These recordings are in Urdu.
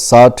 60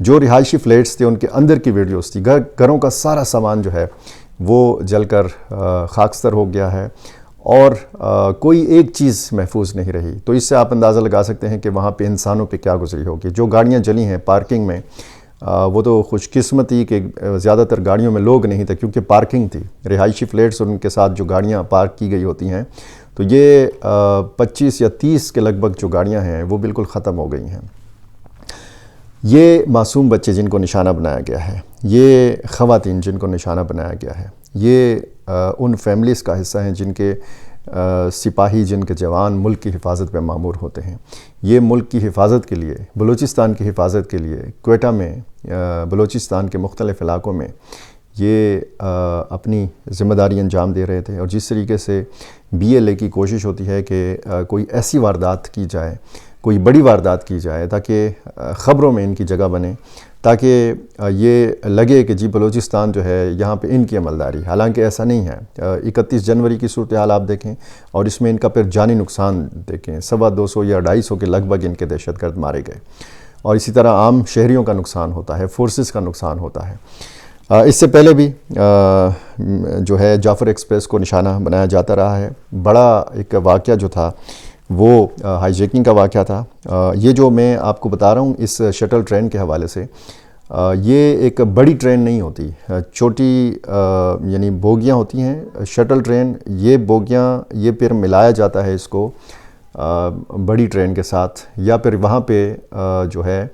جو رہائشی فلیٹس تھے ان کے اندر کی ویڈیوز تھی، گھروں کا سارا سامان جو ہے وہ جل کر خاکستر ہو گیا ہے، اور کوئی ایک چیز محفوظ نہیں رہی۔ تو اس سے آپ اندازہ لگا سکتے ہیں کہ وہاں پہ انسانوں پہ کیا گزری ہوگی۔ جو گاڑیاں جلی ہیں پارکنگ میں، وہ تو خوش قسمتی کہ زیادہ تر گاڑیوں میں لوگ نہیں تھے، کیونکہ پارکنگ تھی، رہائشی فلیٹس اور ان کے ساتھ جو گاڑیاں پارک کی گئی ہوتی ہیں، تو یہ 25 یا 30 کے لگ بھگ جو گاڑیاں ہیں وہ بالکل ختم ہو گئی ہیں۔ یہ معصوم بچے جن کو نشانہ بنایا گیا ہے، یہ خواتین جن کو نشانہ بنایا گیا ہے، یہ ان فیملیز کا حصہ ہیں جن کے سپاہی، جن کے جوان ملک کی حفاظت پہ مامور ہوتے ہیں۔ یہ ملک کی حفاظت کے لیے، بلوچستان کی حفاظت کے لیے کوئٹہ میں، بلوچستان کے مختلف علاقوں میں یہ اپنی ذمہ داری انجام دے رہے تھے۔ اور جس طریقے سے BLA کی کوشش ہوتی ہے کہ کوئی ایسی واردات کی جائے، کوئی بڑی واردات کی جائے تاکہ خبروں میں ان کی جگہ بنے، تاکہ یہ لگے کہ جی بلوچستان جو ہے یہاں پہ ان کی عملداری، حالانکہ ایسا نہیں ہے۔ 31 جنوری کی صورتحال آپ دیکھیں اور اس میں ان کا پھر جانی نقصان دیکھیں، 250 یا 250 کے لگ بھگ ان کے دہشت گرد مارے گئے، اور اسی طرح عام شہریوں کا نقصان ہوتا ہے، فورسز کا نقصان ہوتا ہے۔ اس سے پہلے بھی جو ہے جعفر ایکسپریس کو نشانہ بنایا جاتا رہا ہے۔ بڑا ایک واقعہ جو تھا وہ ہائی جیکنگ کا واقعہ تھا۔ یہ جو میں آپ کو بتا رہا ہوں اس شٹل ٹرین کے حوالے سے، یہ ایک بڑی ٹرین نہیں ہوتی، چھوٹی یعنی بوگیاں ہوتی ہیں۔ شٹل ٹرین، یہ بوگیاں، یہ پھر ملایا جاتا ہے اس کو بڑی ٹرین کے ساتھ، یا پھر وہاں پہ جو ہے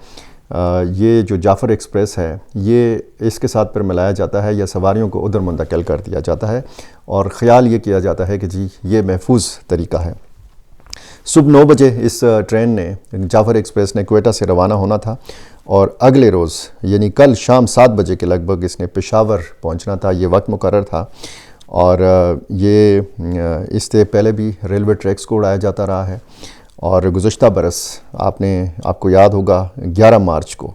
یہ جو جعفر ایکسپریس ہے یہ اس کے ساتھ پھر ملایا جاتا ہے، یا سواریوں کو ادھر منتقل کر دیا جاتا ہے، اور خیال یہ کیا جاتا ہے کہ جی یہ محفوظ طریقہ ہے۔ صبح 9 بجے اس ٹرین نے، جعفر ایکسپریس نے کوئٹہ سے روانہ ہونا تھا، اور اگلے روز یعنی کل شام 7 بجے کے لگ بھگ اس نے پشاور پہنچنا تھا، یہ وقت مقرر تھا۔ اور یہ اس سے پہلے بھی ریلوے ٹریکس کو اڑایا جاتا رہا ہے، اور گزشتہ برس آپ کو یاد ہوگا 11 مارچ کو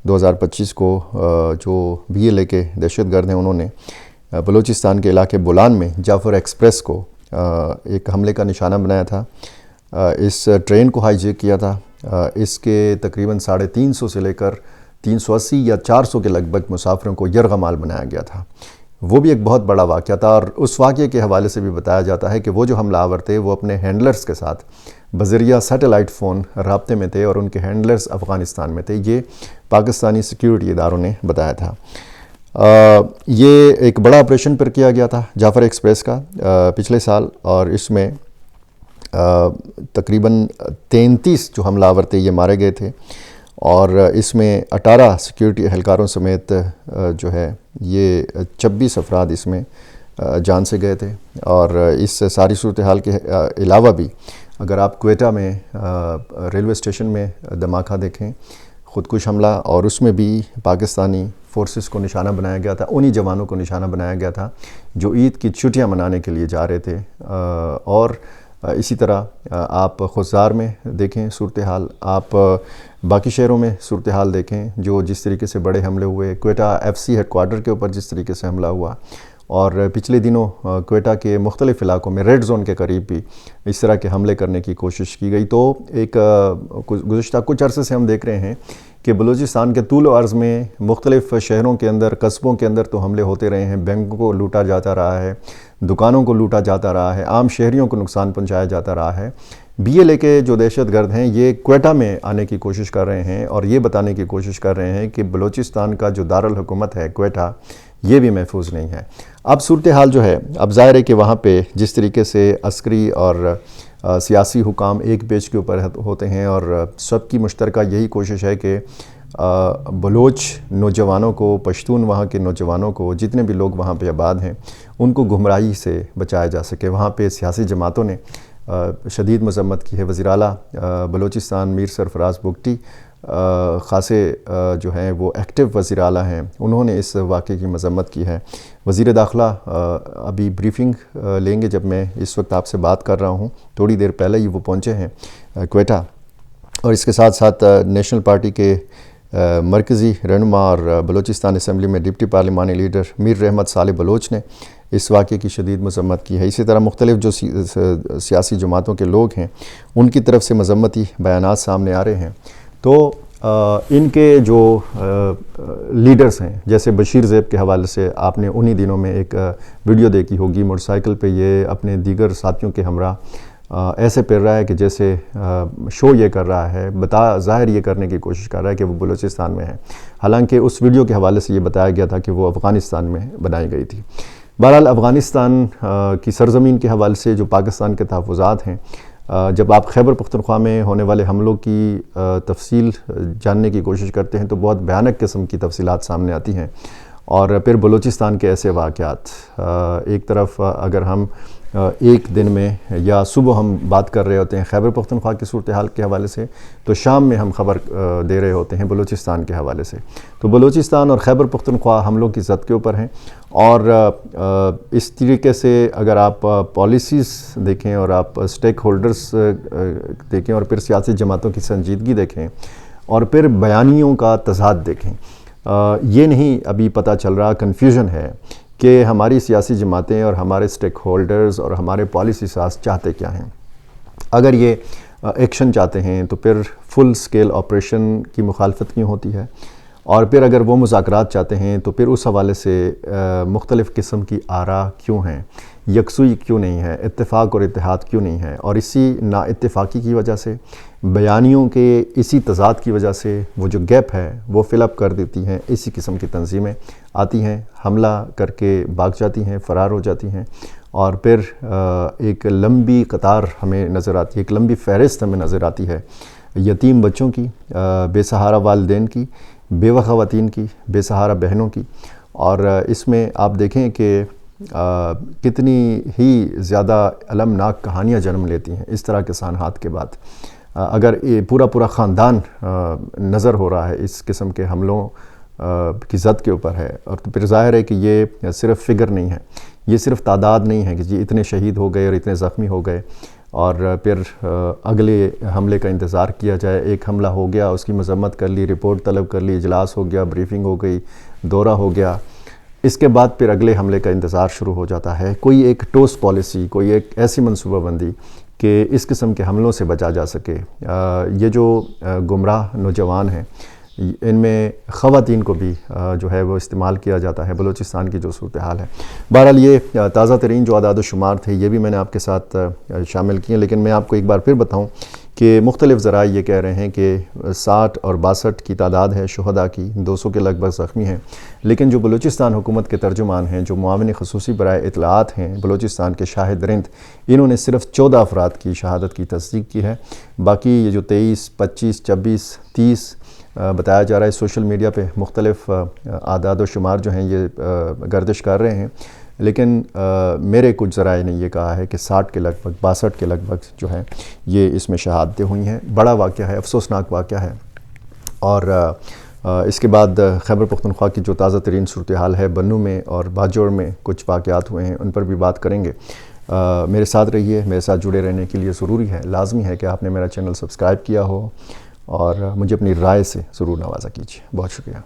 2025 کو جو BLA کے دہشت گرد ہیں انہوں نے بلوچستان کے علاقے بولان میں جعفر ایکسپریس کو ایک حملے کا نشانہ بنایا تھا۔ اس ٹرین کو ہائی جیک کیا تھا۔ اس کے تقریباً 350 سے لے کر 380 یا 400 کے لگ بھگ مسافروں کو یرغمال بنایا گیا تھا۔ وہ بھی ایک بہت بڑا واقعہ تھا، اور اس واقعے کے حوالے سے بھی بتایا جاتا ہے کہ وہ جو حملہ آور تھے وہ اپنے ہینڈلرز کے ساتھ بذریعہ سیٹلائٹ فون رابطے میں تھے، اور ان کے ہینڈلرز افغانستان میں تھے، یہ پاکستانی سیکیورٹی اداروں نے بتایا تھا۔ یہ ایک بڑا آپریشن پر کیا گیا تھا جعفر ایکسپریس کا پچھلے سال، اور اس میں تقریباً 33 جو حملہ آور تھے یہ مارے گئے تھے، اور اس میں 18 سیکیورٹی اہلکاروں سمیت جو ہے یہ 26 افراد اس میں جان سے گئے تھے۔ اور اس ساری صورتحال کے علاوہ بھی اگر آپ کوئٹہ میں ریلوے اسٹیشن میں دھماکہ دیکھیں، خودکش حملہ، اور اس میں بھی پاکستانی فورسز کو نشانہ بنایا گیا تھا، انہی جوانوں کو نشانہ بنایا گیا تھا جو عید کی چھٹیاں منانے کے لیے جا رہے تھے۔ اور اسی طرح آپ خزار میں دیکھیں صورتحال، آپ باقی شہروں میں صورتحال دیکھیں، جو جس طریقے سے بڑے حملے ہوئے، کوئٹہ FC ہیڈ کوارٹر کے اوپر جس طریقے سے حملہ ہوا، اور پچھلے دنوں کوئٹہ کے مختلف علاقوں میں ریڈ زون کے قریب بھی اس طرح کے حملے کرنے کی کوشش کی گئی۔ تو ایک گزشتہ کچھ عرصے سے ہم دیکھ رہے ہیں کہ بلوچستان کے طول و عرض میں مختلف شہروں کے اندر، قصبوں کے اندر تو حملے ہوتے رہے ہیں، بینکوں کو لوٹا جاتا رہا ہے، دکانوں کو لوٹا جاتا رہا ہے، عام شہریوں کو نقصان پہنچایا جاتا رہا ہے۔ BLA کے جو دہشت گرد ہیں یہ کوئٹہ میں آنے کی کوشش کر رہے ہیں، اور یہ بتانے کی کوشش کر رہے ہیں کہ بلوچستان کا جو دارالحکومت ہے کوئٹہ، یہ بھی محفوظ نہیں ہے۔ اب صورتحال جو ہے، اب ظاہر ہے کہ وہاں پہ جس طریقے سے عسکری اور سیاسی حکام ایک پیج کے اوپر ہوتے ہیں، اور سب کی مشترکہ یہی کوشش ہے کہ بلوچ نوجوانوں کو، پشتون وہاں کے نوجوانوں کو، جتنے بھی لوگ وہاں پہ آباد ہیں، ان کو گمراہی سے بچایا جا سکے۔ وہاں پہ سیاسی جماعتوں نے شدید مذمت کی ہے۔ وزیر اعلیٰ بلوچستان میر سرفراز بگٹی خاصے جو ہیں وہ ایکٹیو وزیر اعلیٰ ہیں، انہوں نے اس واقعے کی مذمت کی ہے۔ وزیر داخلہ ابھی بریفنگ لیں گے، جب میں اس وقت آپ سے بات کر رہا ہوں تھوڑی دیر پہلے ہی وہ پہنچے ہیں کوئٹہ، اور اس کے ساتھ ساتھ نیشنل پارٹی کے مرکزی رہنما اور بلوچستان اسمبلی میں ڈپٹی پارلیمانی لیڈر میر رحمت صالح بلوچ نے اس واقعے کی شدید مذمت کی ہے۔ اسی طرح مختلف جو سیاسی جماعتوں کے لوگ ہیں ان کی طرف سے مذمتی بیانات سامنے آ رہے ہیں۔ تو ان کے جو لیڈرز ہیں، جیسے بشیر زیب کے حوالے سے آپ نے انہی دنوں میں ایک ویڈیو دیکھی ہوگی، موٹر سائیکل پہ یہ اپنے دیگر ساتھیوں کے ہمراہ ایسے پھر رہا ہے کہ جیسے شو یہ کر رہا ہے، ظاہر یہ کرنے کی کوشش کر رہا ہے کہ وہ بلوچستان میں ہے، حالانکہ اس ویڈیو کے حوالے سے یہ بتایا گیا تھا کہ وہ افغانستان میں بنائی گئی تھی۔ بہرحال افغانستان کی سرزمین کے حوالے سے جو پاکستان کے تحفظات ہیں، جب آپ خیبر پختونخوا میں ہونے والے حملوں کی تفصیل جاننے کی کوشش کرتے ہیں تو بہت بھیانک قسم کی تفصیلات سامنے آتی ہیں، اور پھر بلوچستان کے ایسے واقعات، ایک طرف اگر ہم ایک دن میں یا صبح ہم بات کر رہے ہوتے ہیں خیبر پختونخوا کی صورتحال کے حوالے سے، تو شام میں ہم خبر دے رہے ہوتے ہیں بلوچستان کے حوالے سے۔ تو بلوچستان اور خیبر پختونخوا حملوں کی زد کے اوپر ہیں، اور اس طریقے سے اگر آپ پالیسیز دیکھیں اور آپ سٹیک ہولڈرز دیکھیں اور پھر سیاسی جماعتوں کی سنجیدگی دیکھیں اور پھر بیانیوں کا تضاد دیکھیں، یہ نہیں ابھی پتہ چل رہا، کنفیوژن ہے کہ ہماری سیاسی جماعتیں اور ہمارے سٹیک ہولڈرز اور ہمارے پالیسی ساز چاہتے کیا ہیں۔ اگر یہ ایکشن چاہتے ہیں تو پھر فل سکیل آپریشن کی مخالفت کیوں ہوتی ہے، اور پھر اگر وہ مذاکرات چاہتے ہیں تو پھر اس حوالے سے مختلف قسم کی آراء کیوں ہیں، یکسوئی کیوں نہیں ہے، اتفاق اور اتحاد کیوں نہیں ہے، اور اسی نا اتفاقی کی وجہ سے، بیانیوں کے اسی تضاد کی وجہ سے وہ جو گیپ ہے وہ فل اپ کر دیتی ہیں اسی قسم کی تنظیمیں آتی ہیں، حملہ کر کے بھاگ جاتی ہیں، فرار ہو جاتی ہیں، اور پھر ایک لمبی قطار ہمیں نظر آتی ہے، ایک لمبی فہرست ہمیں نظر آتی ہے یتیم بچوں کی، بے سہارا والدین کی، بیوہ خواتین کی، بے سہارا بہنوں کی، اور اس میں آپ دیکھیں کہ کتنی ہی زیادہ المناک کہانیاں جنم لیتی ہیں اس طرح کے سانحات کے بعد۔ اگر یہ پورا خاندان نظر ہو رہا ہے اس قسم کے حملوں کی زد کے اوپر ہے، اور تو پھر ظاہر ہے کہ یہ صرف فگر نہیں ہے، یہ صرف تعداد نہیں ہے کہ جی اتنے شہید ہو گئے اور اتنے زخمی ہو گئے اور پھر اگلے حملے کا انتظار کیا جائے۔ ایک حملہ ہو گیا، اس کی مذمت کر لی، رپورٹ طلب کر لی، اجلاس ہو گیا، بریفنگ ہو گئی، دورہ ہو گیا، اس کے بعد پھر اگلے حملے کا انتظار شروع ہو جاتا ہے۔ کوئی ایک ٹھوس پالیسی، کوئی ایک ایسی منصوبہ بندی کہ اس قسم کے حملوں سے بچا جا سکے۔ یہ جو گمراہ نوجوان ہیں، ان میں خواتین کو بھی جو ہے وہ استعمال کیا جاتا ہے، بلوچستان کی جو صورتحال ہے۔ بہرحال یہ تازہ ترین جو اعداد و شمار تھے یہ بھی میں نے آپ کے ساتھ شامل کیے، لیکن میں آپ کو ایک بار پھر بتاؤں کہ مختلف ذرائع یہ کہہ رہے ہیں کہ 60 اور 62 کی تعداد ہے شہداء کی، 200 کے لگ بھگ زخمی ہیں، لیکن جو بلوچستان حکومت کے ترجمان ہیں، جو معاون خصوصی برائے اطلاعات ہیں بلوچستان کے شاہد رند، انہوں نے صرف 14 افراد کی شہادت کی تصدیق کی ہے۔ باقی یہ جو 23، 25، 26، 30 بتایا جا رہا ہے سوشل میڈیا پہ، مختلف اعداد و شمار جو ہیں یہ گردش کر رہے ہیں، لیکن میرے کچھ ذرائع نے یہ کہا ہے کہ 60 کے لگ بھگ، 62 کے لگ بھگ جو ہے یہ اس میں شہادتیں ہوئی ہیں۔ بڑا واقعہ ہے، افسوسناک واقعہ ہے، اور اس کے بعد خیبر پختونخوا کی جو تازہ ترین صورتحال ہے، بنو میں اور باجوڑ میں کچھ واقعات ہوئے ہیں، ان پر بھی بات کریں گے۔ میرے ساتھ رہیے، میرے ساتھ جڑے رہنے کے لیے ضروری ہے، لازمی ہے کہ آپ نے میرا چینل سبسکرائب کیا ہو اور مجھے اپنی رائے سے ضرور نوازا کیجیے۔ بہت شکریہ۔